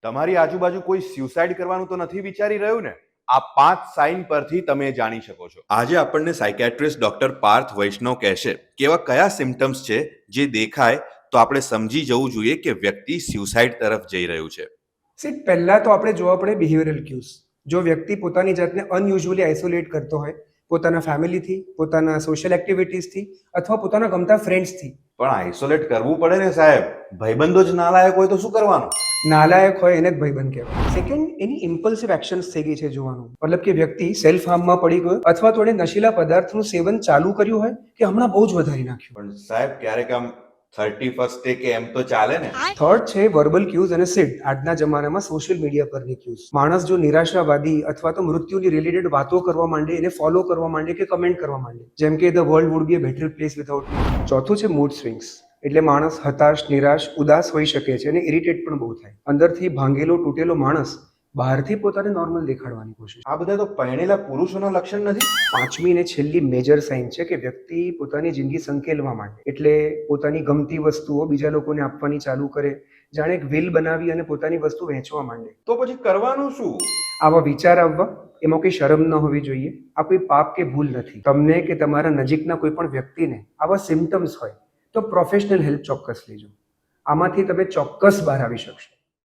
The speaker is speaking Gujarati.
તમારી આજુબાજુ કોઈ સ્યુસાઇડ કરવાનું તો નથી વિચારી રહ્યું ને? આ 5 સાઇન પરથી તમે જાણી શકો છો. આજે આપણને સાયકેટ્રિસ્ટ ડોક્ટર પાર્થ વૈષ્ણવ કહેશે કે એવા કયા સિમ્પટમ્સ છે જે દેખાય તો આપણે સમજી જવું જોઈએ કે વ્યક્તિ સ્યુસાઇડ તરફ જઈ રહ્યું છે. પહેલા તો આપણે જોવા પડે બિહેવિયરલ ક્યુઝ. જો વ્યક્તિ પોતાની જાતને અનયુઝ્યુઅલી આઇસોલેટ કરતો હોય, પોતાના ફેમિલીથી, પોતાના સોશિયલ એક્ટિવિટીઝથી અથવા પોતાના ગમતા ફ્રેન્ડ્સથી. પણ આઇસોલેટ કરવું પડે ને સાહેબ. ભાઈબંધો જ નાલાયક હોય તો શું કરવાનું? નાલાયક હોય એને જ ભાઈબંધ કહેવાય. સેકન્ડ, એની ઇમ્પલ્સિવ એક્શન્સ થઈ ગઈ છે જોવાનું. મતલબ કે વ્યક્તિ સેલ્ફ હાર્મમાં પડી ગયો અથવા તો એને નશીલા પદાર્થનું સેવન ચાલુ કર્યું હોય કે હમણાં બહુ જ વધારી નાખ્યું. પણ સાહેબ ક્યારેક આમ 31st ડે કે એમ તો ચાલે ને. થર્ડ છે વર્બલ ક્યુઝ અને સિડ. આજના જમાનામાં સોશિયલ મીડિયા પરની ક્યુઝ. માણસ જો નિરાશાવાદી અથવા તો મૃત્યુની રિલેટેડ વાતો કરવા માંડે, એને ફોલો કરવા માંડે કે કમેન્ટ કરવા માંડે, જેમ કે the world would be a better place without me. ચોથું છે મૂડ સ્વિંગ્સ. એટલે માણસ હતાશ, નિરાશ, ઉદાસ હોઈ શકે છે અને ઇરિટેટ પણ બહુ થાય. અંદરથી ભાંગેલો, તૂટેલો માણસ બહારથી પોતાને નોર્મલ દેખાડવાની કોશિશ. આ બધા તો પરણેલા પુરુષોના લક્ષણ નથી. પાંચમી ને છેલ્લી મેજર સાઇન છે કે વ્યક્તિ પોતાની જિંદગી સંકેલવા માંડે. એટલે પોતાની ગમતી વસ્તુઓ બીજા લોકોને આપવાની ચાલુ કરે, જાણે એક વિલ બનાવી અને પોતાની વસ્તુ વહેંચવા માંડે. તો પછી કરવાનું શું? આવા વિચાર આવવા, એમાં કોઈ શરમ ન હોવી જોઈએ. આ કોઈ પાપ કે ભૂલ નથી. તમને કે તમારા નજીકના કોઈ પણ વ્યક્તિને આવા સિમ્ટમ્સ હોય તો પ્રોફેશનલ હેલ્પ ચોક્કસ લેજો. આમાંથી તમે ચોક્કસ બહાર આવી શકશો.